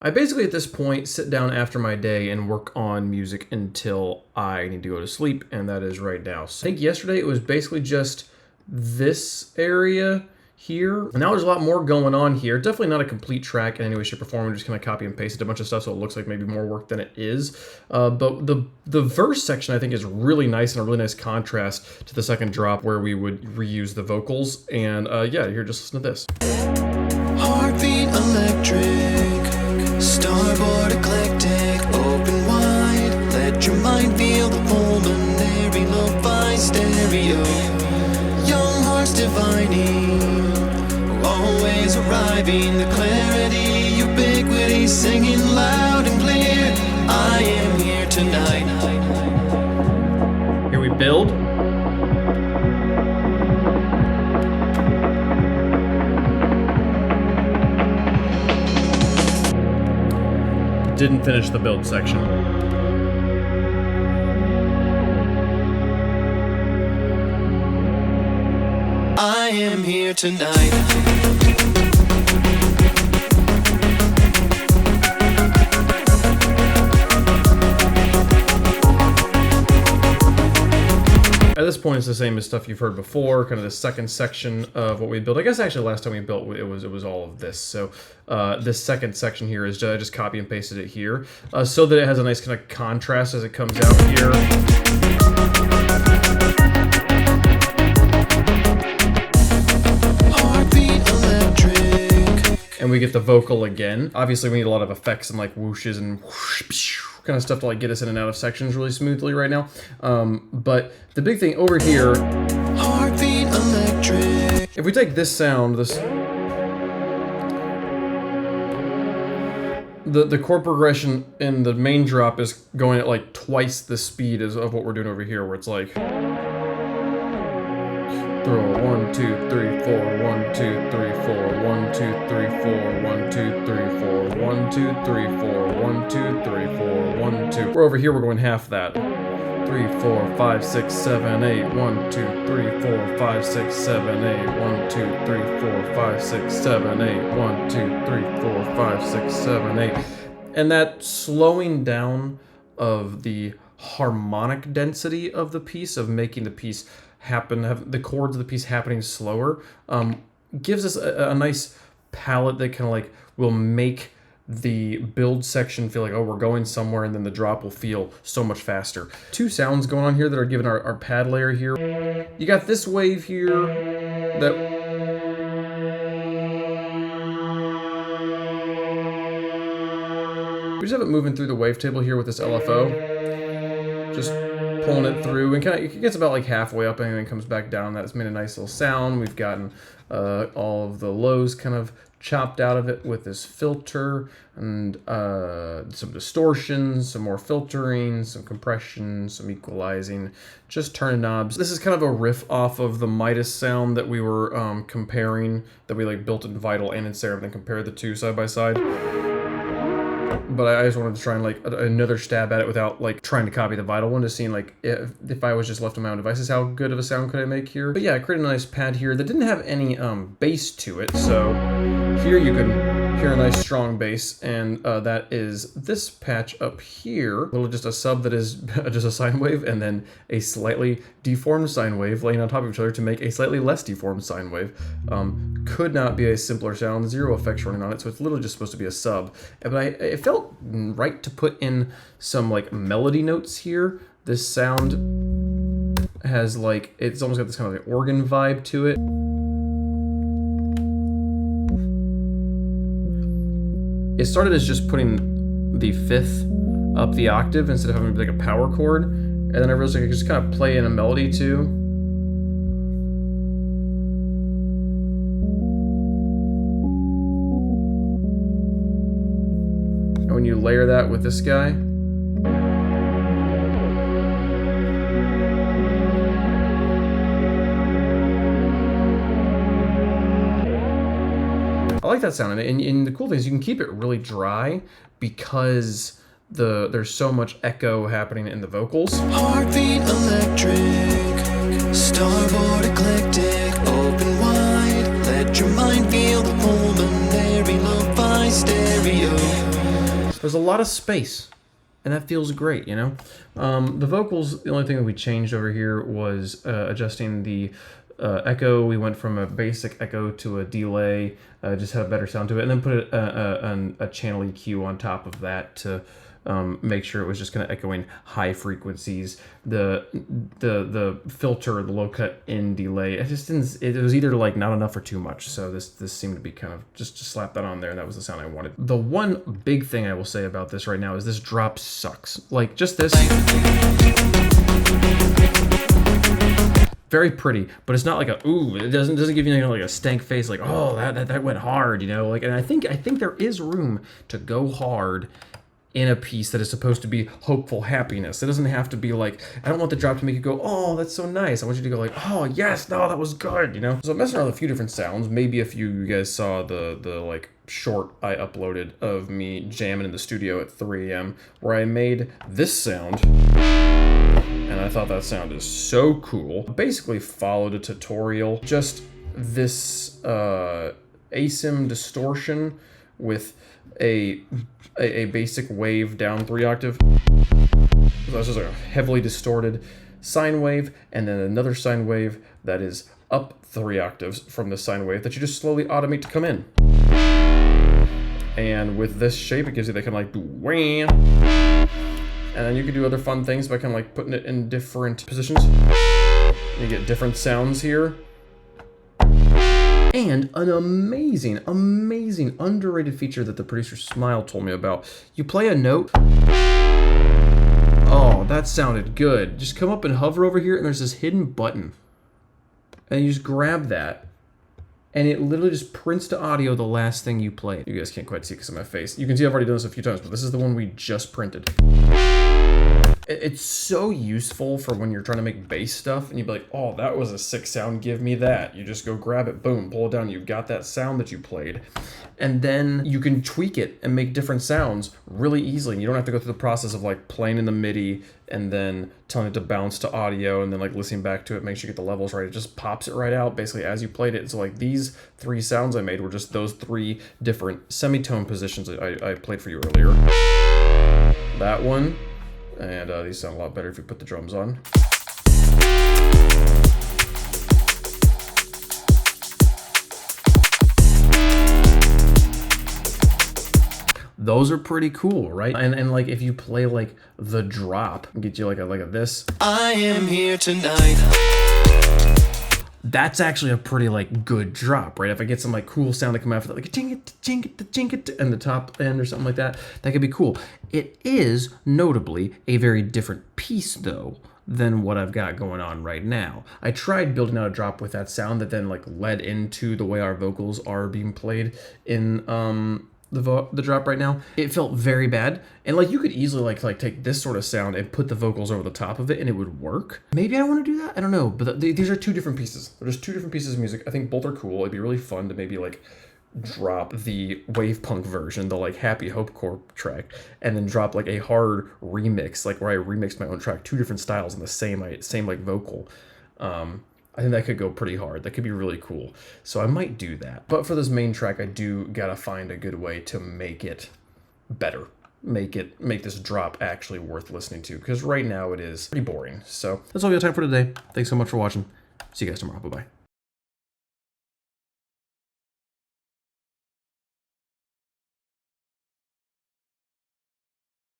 I basically at this point sit down after my day and work on music until I need to go to sleep, and that is right now. So I think yesterday it was basically just this area here. And now there's a lot more going on here. Definitely not a complete track in any way, shape, or form. I'm just kind of copy and pasted a bunch of stuff so it looks like maybe more work than it is. But the verse section I think is really nice and a really nice contrast to the second drop where we would reuse the vocals. And yeah, here, just listen to this. Heartbeat electric, starboard eclectic, open wide, let your mind feel the pulmonary lo-fi stereo. Young hearts divining, always arriving, the clarity, ubiquity, singing loud and clear. I am here tonight. Here we build. Didn't finish the build section. I am here tonight. At this point, it's the same as stuff you've heard before, kind of the second section of what we built. I guess actually last time we built, it was all of this. So this second section here is I just copy and pasted it here so that it has a nice kind of contrast as it comes out here. And we get the vocal again. Obviously, we need a lot of effects and like whooshes and whoosh, kind of stuff to like get us in and out of sections really smoothly right now. But the big thing over here, Heartbeat electric. if we take this sound, the chord progression in the main drop is going at like twice the speed of what we're doing over here, where it's like throw 1 2 3 4 1 2 3 4 1 2 3 4 1 2 3 4 1 2 3 4 1 2 3 4 1 2. We're over here, we're going half that. 3 4 5 6 7 8 1 2 3 4 5 6 7 8 1 2 3 4 5 6 7 8 1 2 3 4 5 6 7 8. And that slowing down of the harmonic density of the piece, of making the piece happen, have the chords of the piece happening slower, gives us a nice palette that kind of like will make the build section feel like, oh, we're going somewhere, and then the drop will feel so much faster. Two sounds going on here that are given our pad layer here. You got this wave here that we just have it moving through the wavetable here with this LFO. Just pulling it through, and kind of it gets about like halfway up and then comes back down. That's made a nice little sound. We've gotten all of the lows kind of chopped out of it with this filter, and some distortion, some more filtering, some compression, some equalizing, just turning knobs. This is kind of a riff off of the Midas sound that we were comparing, that we like built in Vital and in Seraph, and compared the two side by side. But I just wanted to try and like another stab at it without like trying to copy the Vital one, just seeing like if I was just left on my own devices, how good of a sound could I make here. But yeah, I created a nice pad here that didn't have any bass to it, so here you can hear a nice strong bass, and that is this patch up here. A little just a sub that is just a sine wave, and then a slightly deformed sine wave laying on top of each other to make a slightly less deformed sine wave. Could not be a simpler sound, zero effects running on it, so it's literally just supposed to be a sub. But it felt right to put in some like melody notes here. This sound has like, it's almost got this kind of like organ vibe to it. It started as just putting the fifth up the octave instead of having like a power chord, and then I realized I could just kind of play in a melody too. And when you layer that with this guy, I like that sound. And the cool thing is you can keep it really dry because there's so much echo happening in the vocals. Heartbeat electric, starboard eclectic, open wide, let your mind feel the pulmonary lo-fi stereo. There's a lot of space, and that feels great, you know? The vocals, the only thing that we changed over here was adjusting the echo. We went from a basic echo to a delay, just had a better sound to it, and then put a channel EQ on top of that to make sure it was just kind of echoing high frequencies. The filter, the low cut in delay, it just didn't. It was either like not enough or too much. So this seemed to be kind of just slap that on there, and that was the sound I wanted. The one big thing I will say about this right now is this drop sucks. Like just this. Very pretty, but it's not like a ooh. It doesn't give you, like a stank face, like oh that went hard, you know. Like, and I think there is room to go hard in a piece that is supposed to be hopeful happiness. It doesn't have to be like, I don't want the drop to make you go, oh, that's so nice. I want you to go like, oh yes, no, that was good, you know. So I'm messing around with a few different sounds. Maybe a few of you guys saw the like short I uploaded of me jamming in the studio at 3 a.m. where I made this sound. And I thought that sound is so cool. Basically followed a tutorial, just this asim distortion with a basic wave down 3 octave. So that's just like a heavily distorted sine wave, and then another sine wave that is up 3 octaves from the sine wave that you just slowly automate to come in. And with this shape, it gives you that kind of like wham. And then you can do other fun things by kind of like putting it in different positions. You get different sounds here. And an amazing, amazing, underrated feature that the producer Smile told me about. You play a note. Oh, that sounded good. Just come up and hover over here, and there's this hidden button. And you just grab that. And it literally just prints to audio the last thing you play. You guys can't quite see because of my face. You can see I've already done this a few times, but this is the one we just printed. It's so useful for when you're trying to make bass stuff and you'd be like, oh, that was a sick sound, give me that. You just go grab it, boom, pull it down, you've got that sound that you played. And then you can tweak it and make different sounds really easily. And you don't have to go through the process of like playing in the MIDI and then telling it to bounce to audio and then like listening back to it, make sure you get the levels right. It just pops it right out basically as you played it. So like these 3 sounds I made were just those 3 different semitone positions that I played for you earlier. That one. And these sound a lot better if you put the drums on. Those are pretty cool, right? And like if you play like the drop, get you like a this. I am here tonight. That's actually a pretty like good drop, right? If I get some like cool sound to come after that, like a ching it, and the top end or something like that, that could be cool. It is notably a very different piece though than what I've got going on right now. I tried building out a drop with that sound that then like led into the way our vocals are being played in the drop right now. It felt very bad, and like you could easily like take this sort of sound and put the vocals over the top of it and it would work. Maybe I don't want to do that, I don't know, but these are 2 different pieces. They're just 2 different pieces of music. I think both are cool. It'd be really fun to maybe like drop the wave punk version, the like happy hopecore track, and then drop like a hard remix, like where I remixed my own track, 2 different styles in the same like vocal. I think that could go pretty hard. That could be really cool. So I might do that. But for this main track, I do gotta find a good way to make it better. Make this drop actually worth listening to. Because right now it is pretty boring. So that's all we got time for today. Thanks so much for watching. See you guys tomorrow. Bye-bye.